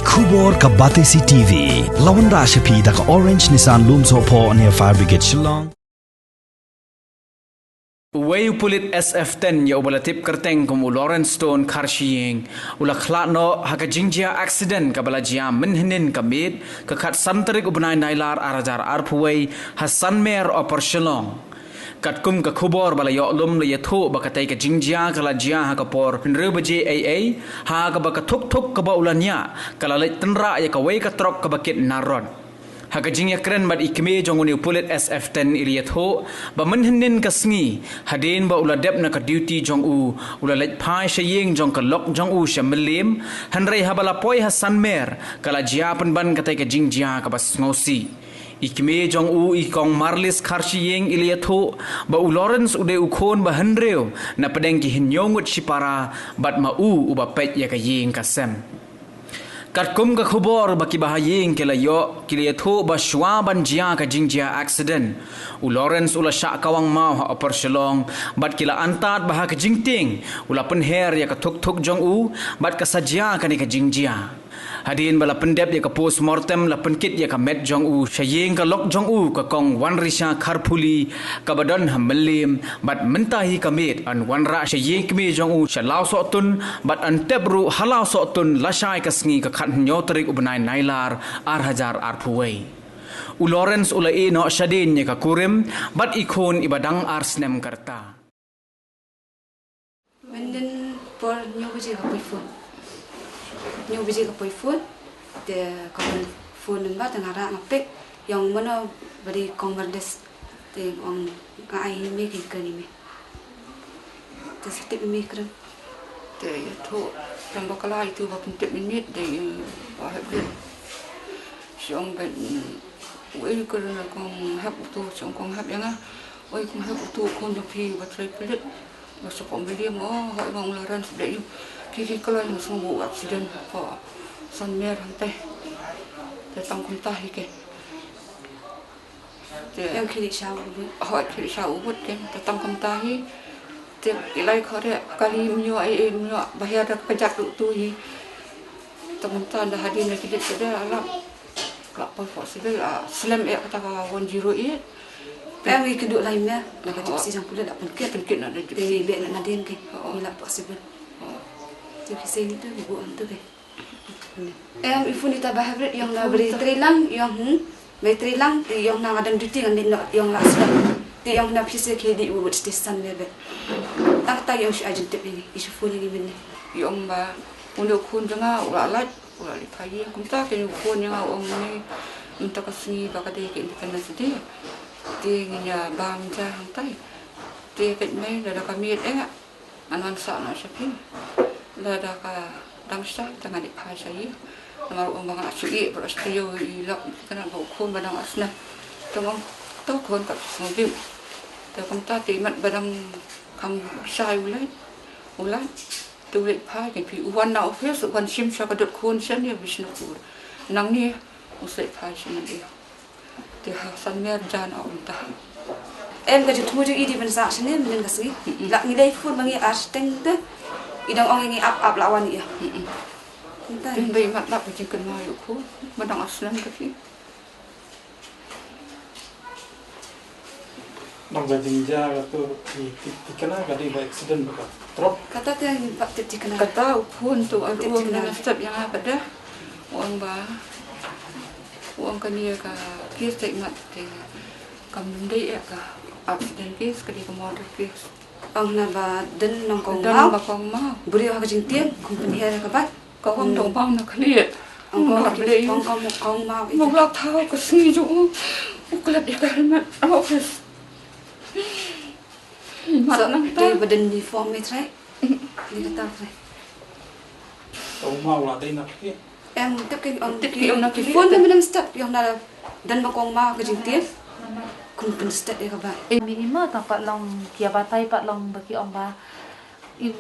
Khubor ka Batesi TV lawan ra shapi da ka Orange Nissan Lumso po near Fire Brigade Shillong. Way pulit SF10 ya ubala tip kerteng kumu Lawrence Stone Karshiying ula khlano haka jingjia accident kabala jia menhinin kamit kakat santarik ubnai nailar arajar arpuway Hassan Mer opor Shillong kat kum ka khubor bala yoklum le yatho bakatai ka jingjia kala jia haka por pinre baje AA ha ka baka thuk ka ba ulanya kala le tenra ya ka way ka trok ka bakit naron haka jingya keren bad ikme jonguni pulit SF10 iliyat ho ba menhinin kasngi hadin ba ula dep na ka duty jong u ula lej phai shaying jong ka lok jong u shamelim hanrei habala poi Hassan Mer kala jia ban katai ka jingjia ka bas ngosi ikme jong u ikong Marlis Karshiying iliyat ho ba u Lawrence ude ukon ba hanreu na pedeng ki hinyongut shipara bat ma u uba pet ya ka ying kasem kat kum ka khubor baki bahaying kila yo kila thu ba shwa ban jia ka jingjia accident u Lawrence ula sha kawang mau ha opor Shillong bat kila antat bah ka jingting ula penher ya ka thuk jong u bat ka sajia ka ni ka jingjia hadin bala pendep ya ka postmortem la penkit ya ka met jong u shaying ka lok jong u ka kong wan risha kharpuli ka badon hamelim bat mentahi ka met an wan ra shaying kme jong u shalau so tun bat an tebru halau so tun lashai ka sngi ka khat nyotarik ubnai nailar hajar arpuway u Lawrence ula e no shadin ya ka kurim bat ikon ibadang arsnem karta Menden por nyobaje ka phone nyobaje ka phone de kawan phone namba tangara ngapek yang mana bari converdes te on ka ai me ki kani me te setip me kran te to yang bakala itu ba pentit minit de ba habis siang ben ui kerana kong hab tu siang kong hab yang ui kong hab tu kon jo pi ba trai pelit ba so kong beli mo ha bang laran sedai kiri kalau yang semua accident pa Hassan Mer hantai te tang kum tah ke te yang kiri shau ha kiri shau but ke te tang kum tah te ilai khore kali myo ai myo bahaya dak pejak tu hi teman-teman dah hadir nak kita sudah alam apa sudah slam kata kawan 08 Pemi kedua lainnya nak cakap si sang pula tak penkit nak ada dari beg nak nadin ke bila possible tu kisah itu ibu antu ke ibu ni tak bahaya yang nak beri trilang yang beri trilang yang nak ada duty dengan yang nak sebab yang nak kisah ke di ibu station lebe tak tahu yang si agent ini isu phone ini benar yang ba untuk kun jangan ulat di pagi aku tak kena kun yang orang ni untuk kasih bakal dia independence dia dia bang jah hantai dia ket mai dah kami anan sa na sapi dah ka damsa tengah di pai saya nomor orang bang asui berastrio ilak kena bau kun badang asna tengok tu kun kat mobil dah kumta timat badang kam sai ulat tu lek pai kan pi wan na office wan sim sa ka dot kun sen ya bisnupur nang ni usai pai sen dia dia Hassan Mer jan auntah em ka jutu ju idi bensa sene men kasih lak nilai phone bangi arsteng de idang ong ini up lawan ya entah tin bai mat lap jing kan mai ku badang aslan ka fi nang jinja tu dikena kadi ba accident baka drop kata tu yang pak tip kena kata pun tu uang dengan step yang apa dah uang ba uang kan dia ka kes tak mat te kam ndai ka accident kes ka dia murder kes ang na ba den nang kong dan ba kong ma buri ha jing tiang company ha ka ba ka kong dong bang na kali ang kong ma mo lak thao ka si ju uklat dia kan mat office mat nang ta dia badan ni form me try ni kata try tau mau la dai nak ke em tiếp cái ông nào cái phone bên step yang nào dan bakong ma ke jing tiang kun pen step dia ka ba Minima tak long kia batai pak long bagi om ba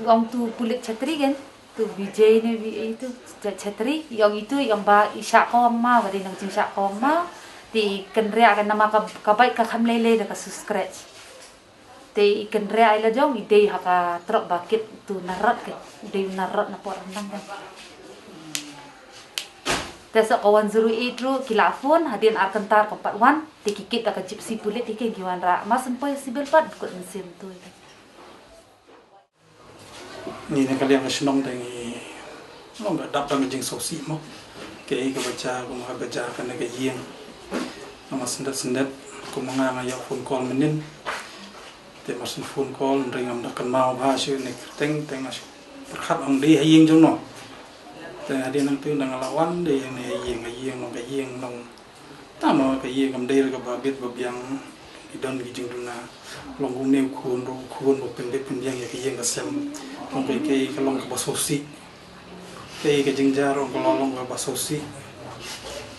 om tu pulit chatri kan tu Vijay ni itu chatri yang itu yang ba isyak kong ma bagi nang isyak kong ma di kenria kan nama ka baik ka kham lele da ka scratch te kenria ila jong ide ha ka trok bakit tu narat ke ide narat na por nang kan Tesa kawan 08 ru kilafon hadin arkentar kompat wan tikikit ka gypsy pulit tikin giwan ra mas empoy sibil pat kut mesin tu. Ni nak kalian senang dengan long dah dapat menjeng sosi mo. Kaya baca ko baca kan nak yang nama sendat ko mga ngayak phone call menin. Te masin phone call ringam dak kan mau bahasa ni teng mas perkhat ang di haying jong no. Te adi nang tu nang lawan de yang yang nong tama ka yang kam de ka babit babiang idon gi jing duna long gung ne khun bo pen yang ya yang ka sem long ke ka long ka basosi ke jing jar long ka long ka basosi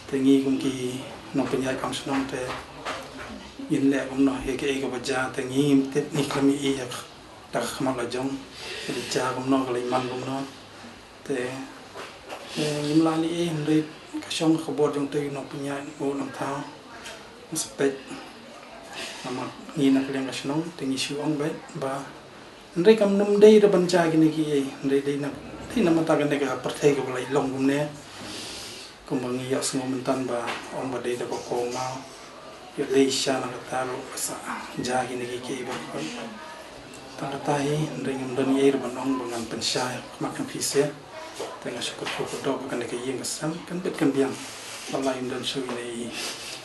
te ngi gung ki nong penyai kam senong te in le kum no he ke ka baja te ngi te ni klami i ya dak khamal la jong te ja kum no ka le man kum no te im lali ndai ka shong khabor jong te no punya o nam thao spek nama ni nak leng ka shnong te ngi shu ong ba ndai kam num dei ra ban cha gi ni ki ndai dei na ti na mata ga ne ka parthai ka lai long gum ne ko mangi ya sngo mentan ba ong ba dei da ko ma yo lei sha na ta ro sa ja gi ni ki ba ta ta hi ndai ngam dan ye ra ban ong ba ngam pen sha ma kan phi se tengah syukur dok kan dekat yang kesam kan bet kan biang balai dan sui ni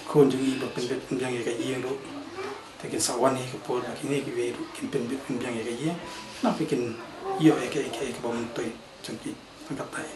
kon jadi bet kan biang yang yang tu tekin sawan ni kepol kini kiwe kin pen bet kan biang yang yang nak bikin yo ek bawang tu jengki angkat tai